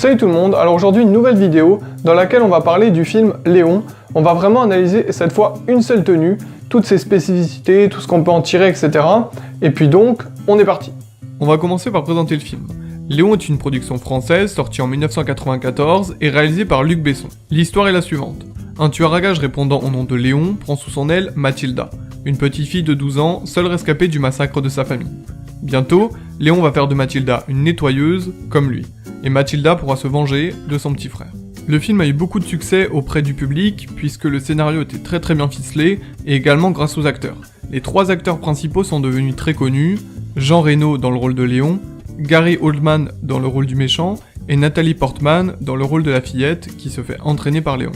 Salut tout le monde, alors aujourd'hui une nouvelle vidéo dans laquelle on va parler du film Léon. On va vraiment analyser cette fois une seule tenue, toutes ses spécificités, tout ce qu'on peut en tirer, etc. Et puis donc, on est parti. On va commencer par présenter le film. Léon est une production française sortie en 1994 et réalisée par Luc Besson. L'histoire est la suivante. Un tueur à gages répondant au nom de Léon prend sous son aile Mathilda, une petite fille de 12 ans, seule rescapée du massacre de sa famille. Bientôt, Léon va faire de Mathilda une nettoyeuse, comme lui, et Mathilda pourra se venger de son petit frère. Le film a eu beaucoup de succès auprès du public, puisque le scénario était très bien ficelé, et également grâce aux acteurs. Les 3 acteurs principaux sont devenus très connus, Jean Reno dans le rôle de Léon, Gary Oldman dans le rôle du méchant, et Natalie Portman dans le rôle de la fillette qui se fait entraîner par Léon.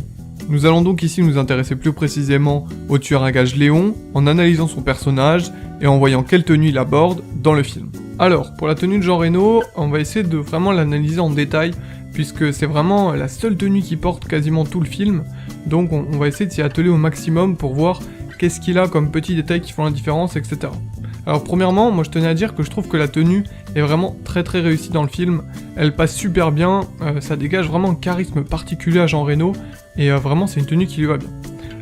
Nous allons donc ici nous intéresser plus précisément au tueur à gages Léon, en analysant son personnage et en voyant quelle tenue il aborde dans le film. Alors, pour la tenue de Jean Reno, on va essayer de vraiment l'analyser en détail, puisque c'est vraiment la seule tenue qui porte quasiment tout le film, donc on va essayer de s'y atteler au maximum pour voir qu'est-ce qu'il a comme petits détails qui font la différence, etc. Alors premièrement, moi je tenais à dire que je trouve que la tenue est vraiment très réussie dans le film, elle passe super bien, ça dégage vraiment un charisme particulier à Jean Reno, et vraiment c'est une tenue qui lui va bien.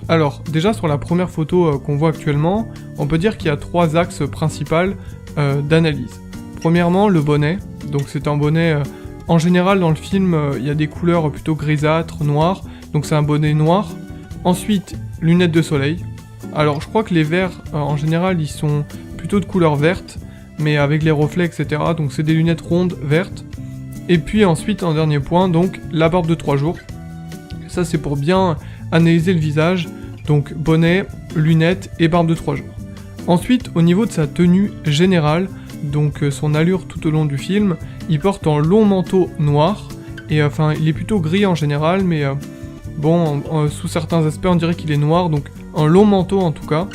Alors déjà sur la première photo qu'on voit actuellement, on peut dire qu'il y a 3 axes principaux d'analyse. Premièrement le bonnet, donc c'est un bonnet, en général dans le film il y a des couleurs plutôt grisâtres, noires, donc c'est un bonnet noir. Ensuite lunettes de soleil, alors je crois que les verres en général ils sont plutôt de couleur verte, mais avec les reflets etc, donc c'est des lunettes rondes vertes. Et puis ensuite en dernier point, donc la barbe de 3 jours, ça c'est pour bien analyser le visage, donc bonnet, lunettes et barbe de 3 jours. Ensuite au niveau de sa tenue générale, donc son allure tout au long du film, il porte un long manteau noir, et enfin il est plutôt gris en général, mais bon, sous certains aspects on dirait qu'il est noir, donc un long manteau en tout cas,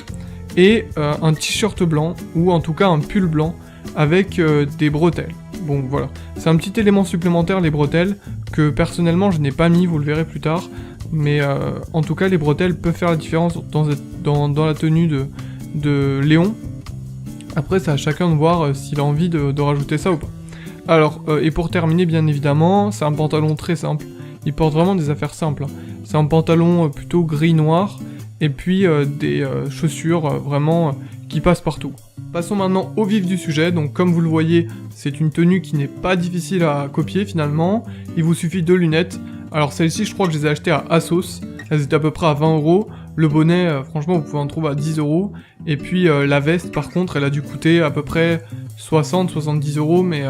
et un t-shirt blanc, ou en tout cas un pull blanc, avec des bretelles. Bon voilà, c'est un petit élément supplémentaire les bretelles, que personnellement je n'ai pas mis, vous le verrez plus tard, mais en tout cas les bretelles peuvent faire la différence dans la tenue de Léon. Après c'est à chacun de voir s'il a envie de rajouter ça ou pas. Alors, et pour terminer bien évidemment, c'est un pantalon très simple, il porte vraiment des affaires simples, hein. C'est un pantalon plutôt gris-noir, et puis des chaussures vraiment qui passent partout. Passons maintenant au vif du sujet, donc comme vous le voyez, c'est une tenue qui n'est pas difficile à copier finalement, il vous suffit 2 lunettes. Alors celles-ci je crois que je les ai achetées à Asos, elles étaient à peu près à 20 €, le bonnet franchement vous pouvez en trouver à 10 €, et puis la veste par contre elle a dû coûter à peu près 60-70 €, mais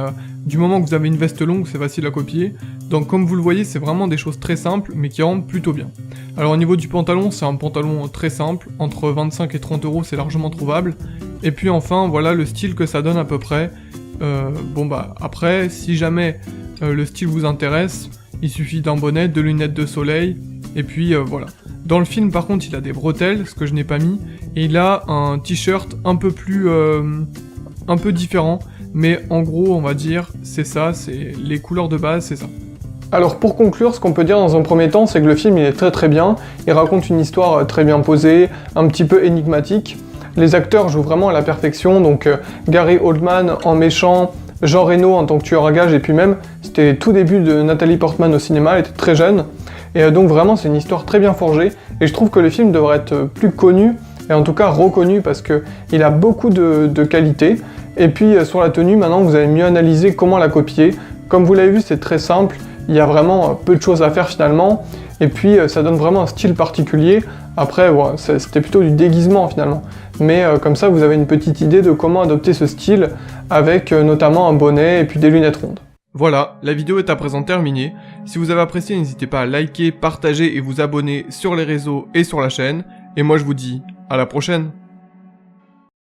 du moment que vous avez une veste longue c'est facile à copier, donc comme vous le voyez c'est vraiment des choses très simples mais qui rendent plutôt bien. Alors au niveau du pantalon c'est un pantalon très simple, entre 25 et 30 € c'est largement trouvable, et puis enfin voilà le style que ça donne à peu près. Bon bah après si jamais le style vous intéresse, il suffit d'un bonnet, 2 lunettes de soleil, et puis voilà. Dans le film par contre il a des bretelles, ce que je n'ai pas mis, et il a un t-shirt un peu plus un peu différent, mais en gros on va dire c'est ça, c'est les couleurs de base, c'est ça. Alors pour conclure, ce qu'on peut dire dans un premier temps, c'est que le film il est très bien, il raconte une histoire très bien posée, un petit peu énigmatique. Les acteurs jouent vraiment à la perfection, donc Gary Oldman en méchant, Jean Reno en tant que tueur à gages, et puis même, c'était tout début de Natalie Portman au cinéma, elle était très jeune, et donc vraiment c'est une histoire très bien forgée, et je trouve que le film devrait être plus connu, et en tout cas reconnu, parce qu'il a beaucoup de qualités. Et puis sur la tenue, maintenant vous allez mieux analyser comment la copier. Comme vous l'avez vu, c'est très simple, il y a vraiment peu de choses à faire finalement, et puis ça donne vraiment un style particulier. Après, voilà, c'était plutôt du déguisement finalement, mais comme ça vous avez une petite idée de comment adopter ce style, avec notamment un bonnet et puis des lunettes rondes. Voilà, la vidéo est à présent terminée. Si vous avez apprécié, n'hésitez pas à liker, partager et vous abonner sur les réseaux et sur la chaîne, et moi je vous dis à la prochaine.